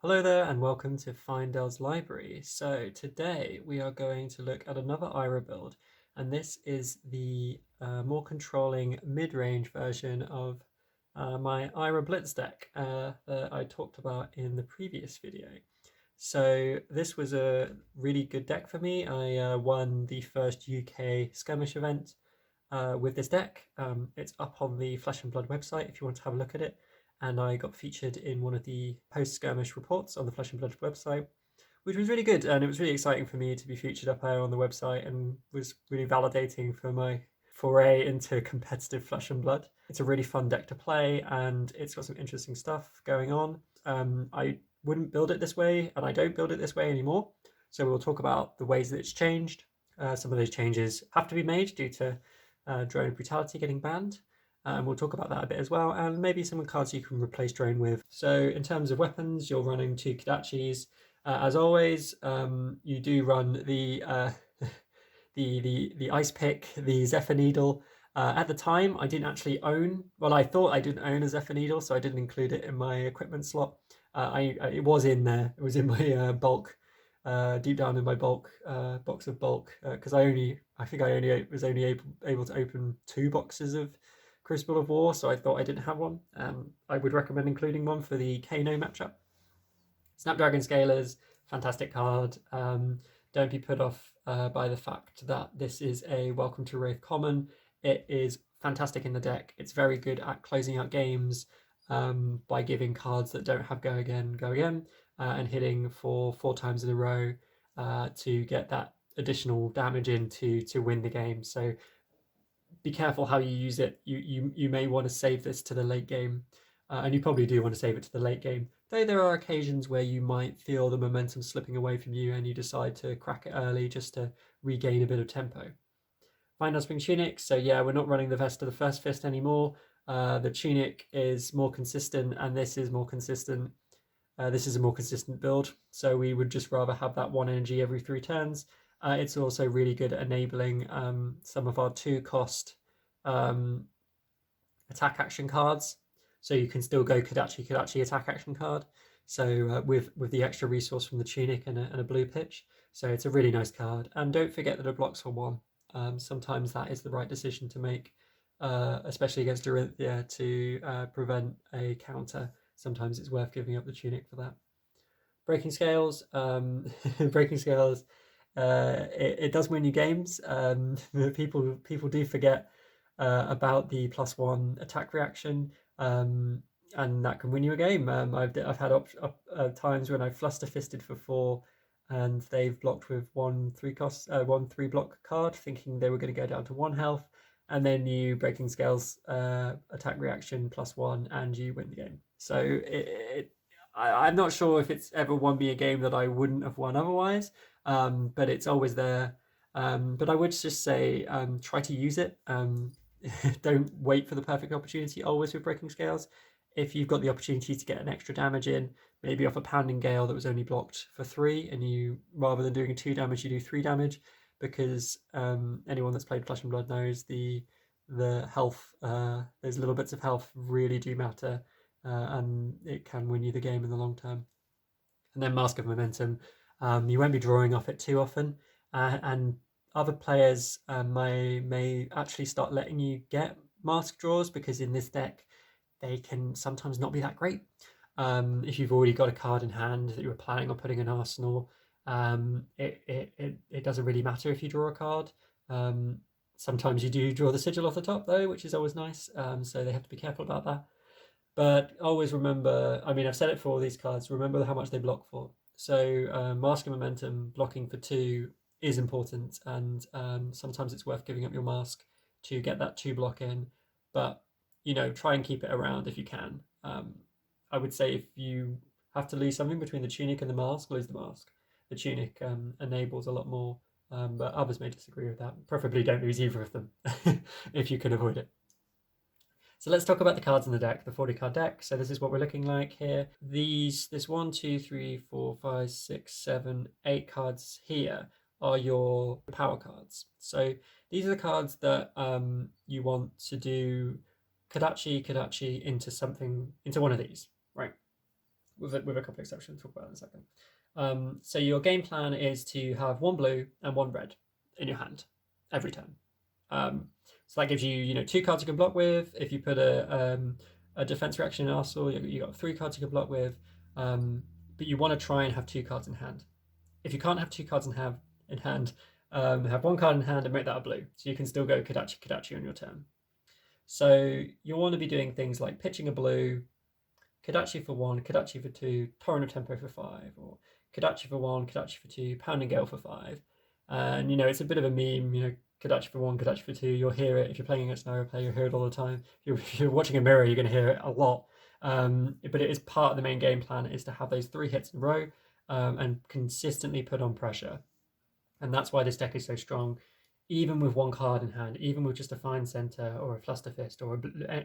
Hello there and welcome to Fyendal's library. So today we are going to look at another IRA build, and this is the more controlling mid-range version of my IRA Blitz deck that I talked about in the previous video. So this was a really good deck for me. I won the first UK Skirmish event with this deck. It's up on the Flesh and Blood website if you want to have a look at it. And I got featured in one of the post-skirmish reports on the Flesh and Blood website, which was really good. And it was really exciting for me to be featured up there on the website and was really validating for my foray into competitive Flesh and Blood. It's a really fun deck to play and it's got some interesting stuff going on. I wouldn't build it this way and I don't build it this way anymore. So we'll talk about the ways that it's changed. Some of those changes have to be made due to drone brutality getting banned. And we'll talk about that a bit as well, and maybe some cards you can replace drone with. So in terms of weapons, you're running two Kodachis. As always, you do run the the ice pick, the Zephyr Needle. At the time, I didn't actually own. Well, I thought I didn't own a Zephyr Needle, so I didn't include it in my equipment slot. It was in there. It was in my bulk, deep down in my bulk box of bulk, because I think I only was able to open 2 boxes of Crucible of War, so I thought I didn't have one. I would recommend including one for the Kano matchup. Snapdragon Scalers, fantastic card. Don't be put off by the fact that this is a Welcome to Wraith common. It is fantastic in the deck. It's very good at closing out games by giving cards that don't have go again, and hitting for 4 times in a row to get that additional damage in to win the game. So be careful how you use it. You may want to save this to the late game, and you probably do want to save it to the late game. Though there are occasions where you might feel the momentum slipping away from you and you decide to crack it early just to regain a bit of tempo. Fyendal Spring Tunic. So yeah, we're not running the Vest of the First Fist anymore. The Tunic is more consistent and this is more consistent. This is a more consistent build, so we would just rather have that 1 energy every 3 turns. It's also really good at enabling some of our 2-cost attack action cards, so you can still go Kodachi attack action card. So with the extra resource from the Tunic and a blue pitch, so it's a really nice card. And don't forget that it blocks for 1. Sometimes that is the right decision to make, especially against Dorinthia, to prevent a counter. Sometimes it's worth giving up the Tunic for that. Breaking Scales, Breaking Scales. It does win you games. People do forget about the +1 attack reaction, and that can win you a game. I've had times when I've fluster fisted for 4, and they've blocked with 1 3 block card, thinking they were going to go down to 1 health, and then you Breaking Scales attack reaction +1, and you win the game. So I'm not sure if it's ever won me a game that I wouldn't have won otherwise, but it's always there. But I would just say try to use it. Don't wait for the perfect opportunity always with Breaking Scales. If you've got the opportunity to get an extra damage in, maybe off a Pounding Gale that was only blocked for 3, and you, rather than doing 2 damage, you do 3 damage, because anyone that's played Flesh and Blood knows the health, those little bits of health really do matter, and it can win you the game in the long term. And then Mask of Momentum, you won't be drawing off it too often, and other players may actually start letting you get mask draws, because in this deck they can sometimes not be that great. If you've already got a card in hand that you were planning on putting in Arsenal, it doesn't really matter if you draw a card. Sometimes you do draw the sigil off the top though, which is always nice, so they have to be careful about that. But always remember, I mean, I've said it for all these cards, remember how much they block for. So Mask and Momentum blocking for 2 is important, and sometimes it's worth giving up your mask to get that 2 block in, but try and keep it around if you can. I would say if you have to lose something between the Tunic and the mask, lose the mask. The Tunic enables a lot more, but others may disagree with that. Preferably don't lose either of them if you can avoid it. So let's talk about the cards in the deck, the 40 card deck. So this is what we're looking like here. This 1, 2, 3, 4, 5, 6, 7, 8 cards here are your power cards. So these are the cards that you want to do Kodachi into one of these, right? with a couple of exceptions we'll talk about in a second. So your game plan is to have 1 blue and 1 red in your hand every turn. So that gives you, 2 cards you can block with. If you put a defense reaction in Arsenal, you got 3 cards you can block with. But you want to try and have 2 cards in hand. If you can't have 2 cards in hand, have 1 card in hand and make that a blue. So you can still go Kodachi on your turn. So you'll want to be doing things like pitching a blue, Kodachi for 1, Kodachi for 2, Torrent of Tempo for 5, or Kodachi for 1, Kodachi for 2, Pounding Gale for 5. And, it's a bit of a meme, Kodachi for 1, Kodachi for 2, you'll hear it. If you're playing against an Iro player, you'll hear it all the time. If you're watching a mirror, you're going to hear it a lot. But it is part of the main game plan, is to have those 3 hits in a row and consistently put on pressure. And that's why this deck is so strong. Even with 1 card in hand, even with just a Fine Center or a Flusterfist or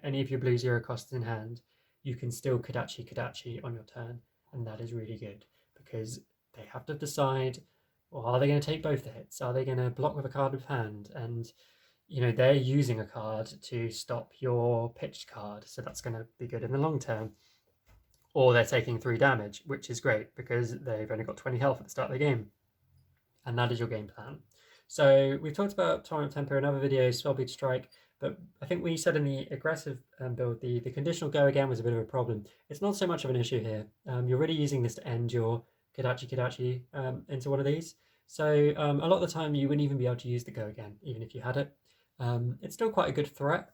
any of your blue 0 costs in hand, you can still Kodachi on your turn. And that is really good, because they have to decide, well, are they going to take both the hits? Are they going to block with a card of hand? And, they're using a card to stop your pitched card. So that's going to be good in the long term. Or they're taking 3 damage, which is great because they've only got 20 health at the start of the game. And that is your game plan. So we've talked about Torrent of Tempo in other videos, Spellbleed Strike, but I think we said in the aggressive build, the conditional go again was a bit of a problem. It's not so much of an issue here. You're really using this to end your Kodachi into one of these. So a lot of the time you wouldn't even be able to use the go again, even if you had it. It's still quite a good threat.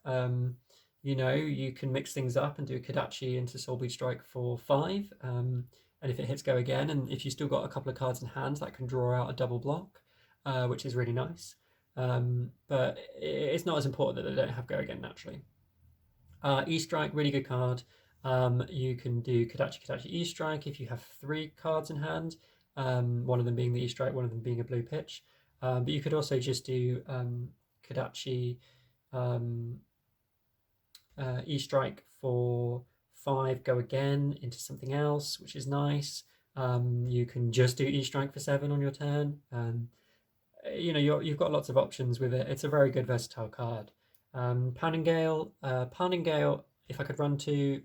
You can mix things up and do Kodachi into Soulbleed Strike for 5. And if it hits go again, and if you still got a couple of cards in hand, that can draw out a double block, which is really nice. But it's not as important that they don't have go again naturally. E-Strike, really good card. You can do Kodachi E-Strike if you have 3 cards in hand, one of them being the E-Strike, one of them being a blue pitch. But you could also just do Kodachi E-Strike for 5, go again into something else, which is nice. You can just do E-Strike for 7 on your turn. You've got lots of options with it. It's a very good versatile card. Pounding Gale, if I could run 2,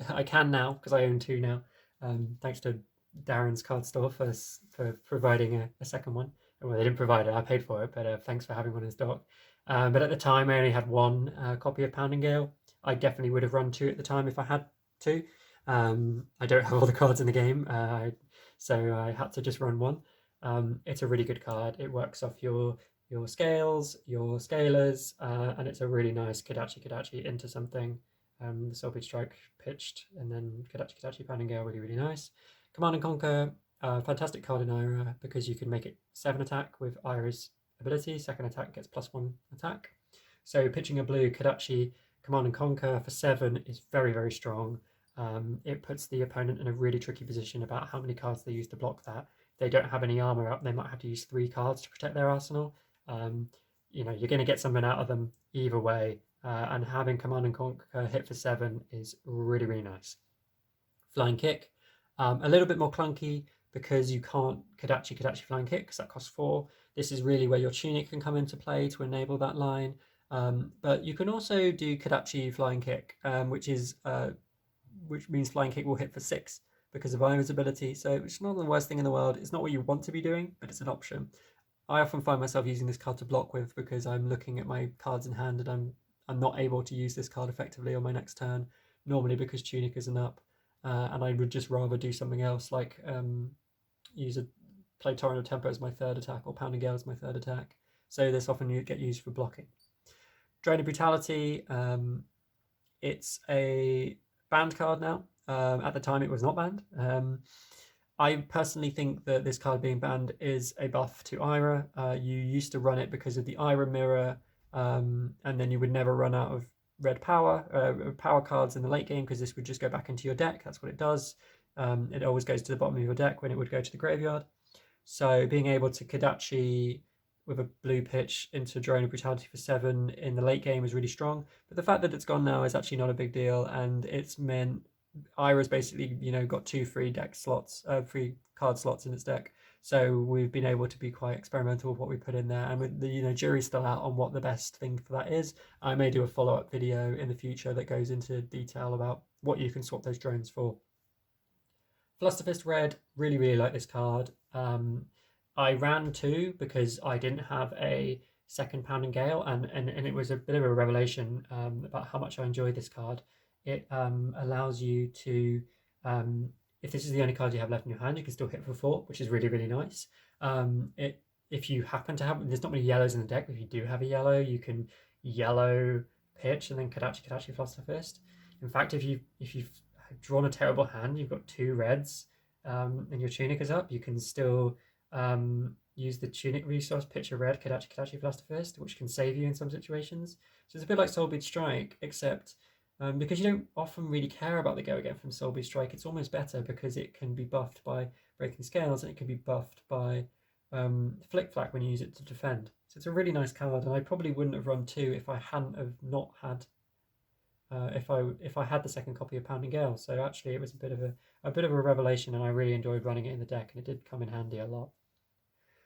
I can now because I own 2 now. Thanks to Darren's card store for providing a second one. Well, they didn't provide it, I paid for it, but thanks for having one in stock. But at the time, I only had 1 copy of Pounding Gale. I definitely would have run 2 at the time if I had 2. I don't have all the cards in the game, so I had to just run 1. It's a really good card. It works off your scales, your scalers, and it's a really nice Kodachi into something. The Soulbleed Strike pitched, and then Kodachi Pounding Gale, really, really nice. Command and Conquer, fantastic card in Ira because you can make it 7 attack with Ira's ability. Second attack gets +1 attack. So pitching a blue Kodachi Command and Conquer for 7 is very, very strong. It puts the opponent in a really tricky position about how many cards they use to block that. If they don't have any armor up, they might have to use 3 cards to protect their arsenal. You're going to get something out of them either way. And having Command and Conquer hit for 7 is really, really nice. Flying Kick, a little bit more clunky because you can't Kodachi Flying Kick because that costs 4. This is really where your Tunic can come into play to enable that line. But you can also do Kodachi Flying Kick, which means Flying Kick will hit for 6 because of Ira's ability. So it's not the worst thing in the world. It's not what you want to be doing, but it's an option. I often find myself using this card to block with because I'm looking at my cards in hand and I'm not able to use this card effectively on my next turn, normally because Tunic isn't up. And I would just rather do something else, like play Torrent of Tempo as my 3rd attack or Pounding Gale as my 3rd attack. So this often get used for blocking. Drain of Brutality, it's a banned card now. At the time it was not banned. I personally think that this card being banned is a buff to Ira. You used to run it because of the Ira mirror, and then you would never run out of red power cards in the late game because this would just go back into your deck. That's what it does. It always goes to the bottom of your deck when it would go to the graveyard. So being able to Kodachi with a blue pitch into Drone of Brutality for 7 in the late game is really strong. But the fact that it's gone now is actually not a big deal, and it's meant Ira's basically got 2 free free card slots in its deck. So we've been able to be quite experimental with what we put in there, and with the jury's still out on what the best thing for that is. I may do a follow-up video in the future that goes into detail about what you can swap those drones for. Flusterfist Red, really, really like this card. I ran 2 because I didn't have a second Pounding Gale, and it was a bit of a revelation about how much I enjoyed this card. It allows you to, if this is the only card you have left in your hand, you can still hit for 4, which is really, really nice. If you happen to have, there's not many yellows in the deck, but if you do have a yellow, you can yellow pitch and then Kodachi Flusterfist. In fact, if you've drawn a terrible hand, you've got 2 reds, and your Tunic is up, you can still use the Tunic resource, pitch a red, Kodachi Flusterfist, which can save you in some situations. So it's a bit like Soulbead Strike, except because you don't often really care about the go again from Soulbead Strike, it's almost better because it can be buffed by Breaking Scales and it can be buffed by Flick Flack when you use it to defend. So it's a really nice card, and I probably wouldn't have run 2 if I hadn't have not had if I had the second copy of Pounding Gale. So actually, it was a bit of a revelation, and I really enjoyed running it in the deck, and it did come in handy a lot.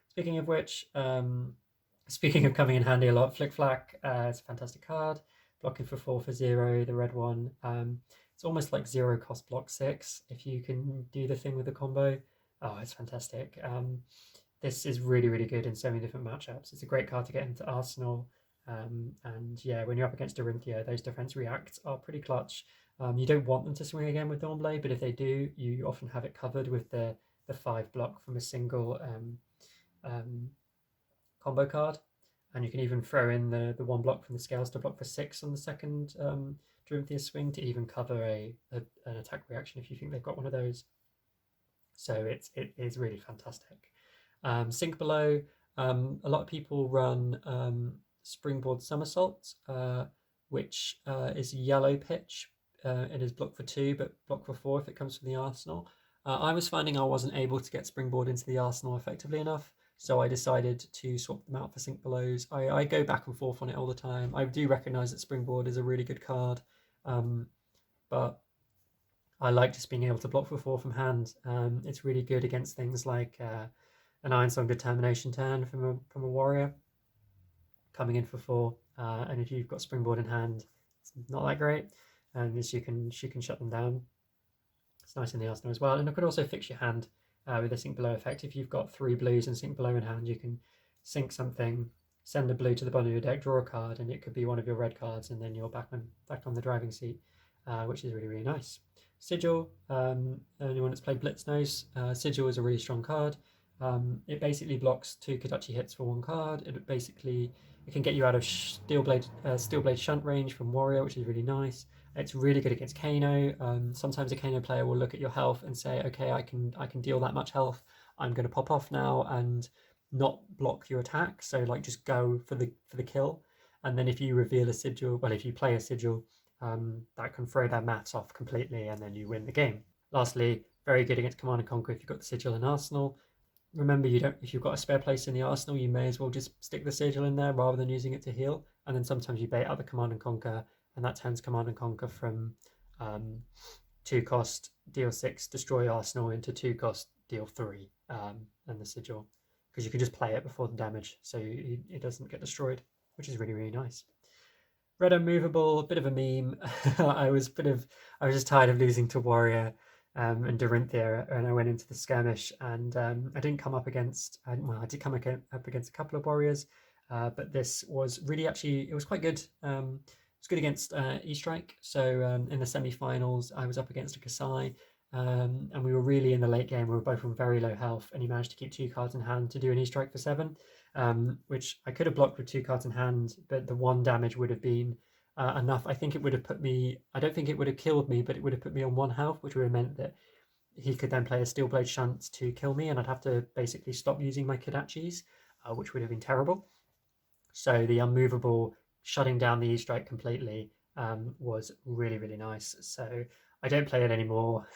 Speaking of which, speaking of coming in handy a lot, Flick Flack, it's a fantastic card, blocking for 4 for 0. The red one. It's almost like 0 cost block 6 if you can do the thing with the combo. Oh, it's fantastic. This is really, really good in so many different matchups. It's a great card to get into Arsenal. And yeah, when you're up against Dorinthia, those defense reacts are pretty clutch. You don't want them to swing again with Dawnblade, but if they do, you often have it covered with the 5 block from a single combo card. And you can even throw in the 1 block from the Scales to block for 6 on the second Dorinthia swing to even cover an attack reaction if you think they've got one of those. So it is really fantastic. Sink Below, a lot of people run Springboard Somersault, which is yellow pitch. It is block for 2, but block for 4 if it comes from the Arsenal. I was finding I wasn't able to get Springboard into the Arsenal effectively enough, so I decided to swap them out for Sink Belows. I go back and forth on it all the time. I do recognise that Springboard is a really good card, but I like just being able to block for 4 from hand. It's really good against things like an Ironsong Determination turn from a warrior coming in for 4, and if you've got Springboard in hand, it's not that great, and she can shut them down. It's nice in the Arsenal as well, and it could also fix your hand with a Sink Below effect. If you've got 3 blues and Sink Below in hand, you can sink something, send a blue to the bottom of your deck, draw a card, and it could be one of your red cards, and then you're back on the driving seat, which is really, really nice. Sigil, anyone that's played Blitz knows, Sigil is a really strong card. It basically blocks 2 Kodachi hits for 1 card. It can get you out of Steel Blade Shunt range from Warrior, which is really nice. It's really good against Kano. Sometimes a Kano player will look at your health and say, okay, I can deal that much health. I'm going to pop off now and not block your attack. So like just go for the kill. And then if you reveal a Sigil, well, if you play a Sigil, that can throw their maths off completely, and then you win the game. Lastly, very good against Command and Conquer if you've got the Sigil in Arsenal. Remember, if you've got a spare place in the Arsenal, you may as well just stick the Sigil in there rather than using it to heal. And then sometimes you bait out the Command and Conquer, and that turns Command and Conquer from 2 cost deal 6 destroy Arsenal into 2 cost deal 3 and the Sigil, because you can just play it before the damage, so it doesn't get destroyed, which is really, really nice. Red Unmovable, a bit of a meme. I was just tired of losing to Warrior and Dorinthia, and I went into the skirmish, and I didn't come up against. I did come up against a couple of Warriors, but this was really it was quite good. It was good against E-Strike. So in the semi-finals, I was up against a Kasai, and we were really in the late game. We were both on very low health, and he managed to keep 2 cards in hand to do an E-Strike for 7. Which I could have blocked with 2 cards in hand, but the 1 damage would have been enough. I think it would have put me, I don't think it would have killed me, but it would have put me on 1 health, which would have meant that he could then play a Steel Blade Shunt to kill me, and I'd have to basically stop using my Kodachis, which would have been terrible. So the Unmovable shutting down the E-Strike completely was really, really nice. So I don't play it anymore.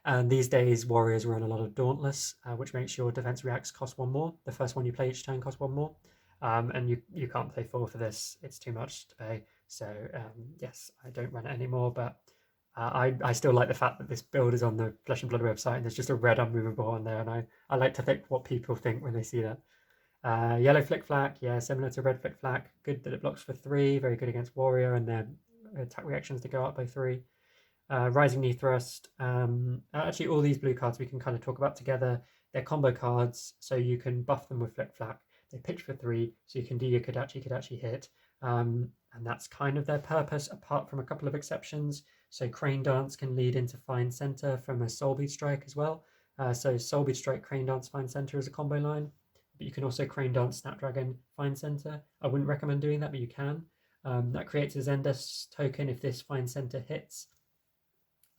And these days, Warriors run a lot of Dauntless, which makes your defense reacts cost 1 more. The first one you play each turn costs 1 more. And you can't play 4 for this. It's too much to pay. So yes, I don't run it anymore. But I still like the fact that this build is on the Flesh and Blood website, and there's just a red Unmovable on there. And I like to think what people think when they see that. Yellow Flick Flack, yeah, similar to red Flick Flack. Good that it blocks for 3. Very good against Warrior, and then attack reactions to go up by 3. Rising Knee Thrust. Actually, all these blue cards we can kind of talk about together. They're combo cards, so you can buff them with Flick Flack. They pitch for 3, so you can do your Kodachi hit. And that's kind of their purpose, apart from a couple of exceptions. So Crane Dance can lead into Find Center from a Soulbead Strike as well. So Soulbead Strike, Crane Dance, Find Center is a combo line. But you can also Crane Dance, Snapdragon, Find Center. I wouldn't recommend doing that, but you can. That creates a Zendas token if this Find Center hits.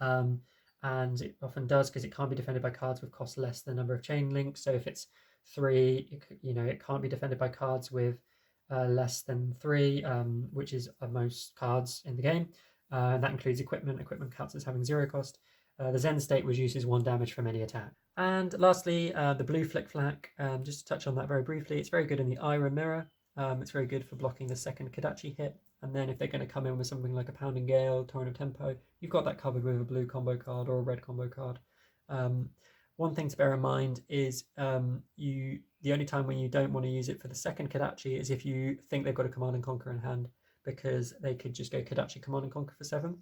And it often does because it can't be defended by cards with cost less than the number of chain links. So if it's 3, it can't be defended by cards with less than 3, which is most cards in the game. That includes equipment. Equipment counts as having 0 cost. The Zen State reduces 1 damage from any attack. And lastly, the blue Flick Flack, just to touch on that very briefly, it's very good in the Ira Mirror. It's very good for blocking the second Kodachi hit. And then if they're going to come in with something like a Pounding Gale, Torrent of Tempo, you've got that covered with a blue combo card or a red combo card. One thing to bear in mind is the only time when you don't want to use it for the second Kodachi is if you think they've got a Command and Conquer in hand, because they could just go Kodachi Command and Conquer for 7.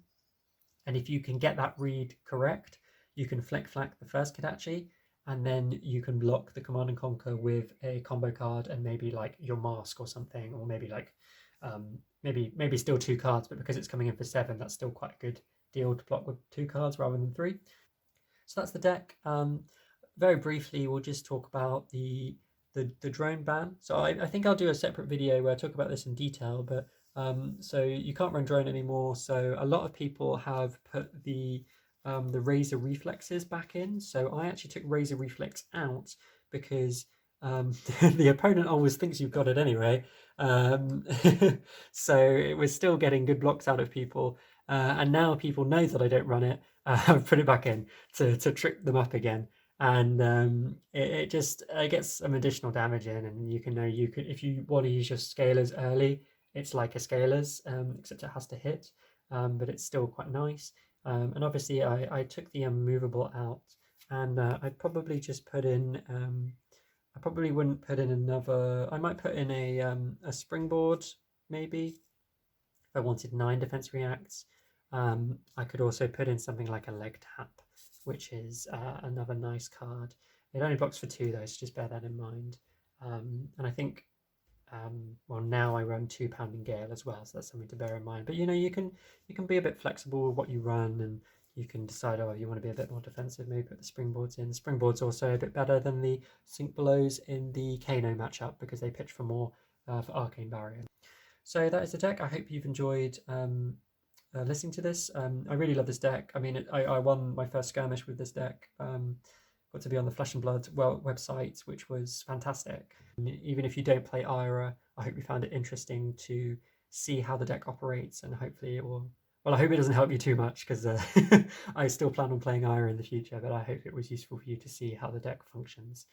And if you can get that read correct, you can Flick Flack the first Kodachi, and then you can block the Command and Conquer with a combo card and maybe like your Mask or something, or maybe like maybe still 2 cards, but because it's coming in for 7, that's still quite a good deal to block with 2 cards rather than 3. So that's the deck. Very briefly, we'll just talk about the drone ban. So I think I'll do a separate video where I talk about this in detail, but so you can't run drone anymore. So a lot of people have put the Razor Reflexes back in. So I actually took Razor Reflex out because the opponent always thinks you've got it anyway. So it was still getting good blocks out of people. And now people know that I don't run it. I've put it back in to trick them up again. And it just gets some additional damage in, and you can if you want to use your scalers early, it's like a scalers, except it has to hit, but it's still quite nice. And obviously I took the unmovable out, and I'd probably just put in I probably wouldn't put in another. I might put in a springboard maybe if I wanted 9 defense reacts. I could also put in something like a leg tap, which is another nice card. It only blocks for 2 though, so just bear that in mind. And I think, well, now I run 2 Pounding Gale as well, so that's something to bear in mind. But you can be a bit flexible with what you run, and you can decide, oh, you want to be a bit more defensive, maybe put the springboards in. The springboard's also a bit better than the Sink Belows in the Kano matchup because they pitch for more for Arcane Barrier. So that is the deck. I hope you've enjoyed listening to this. I really love this deck. I mean, I won my first skirmish with this deck. Got to be on the Flesh and Blood website, which was fantastic. And even if you don't play Ira, I hope you found it interesting to see how the deck operates, and hopefully it will. Well, I hope it doesn't help you too much because I still plan on playing Ira in the future, but I hope it was useful for you to see how the deck functions.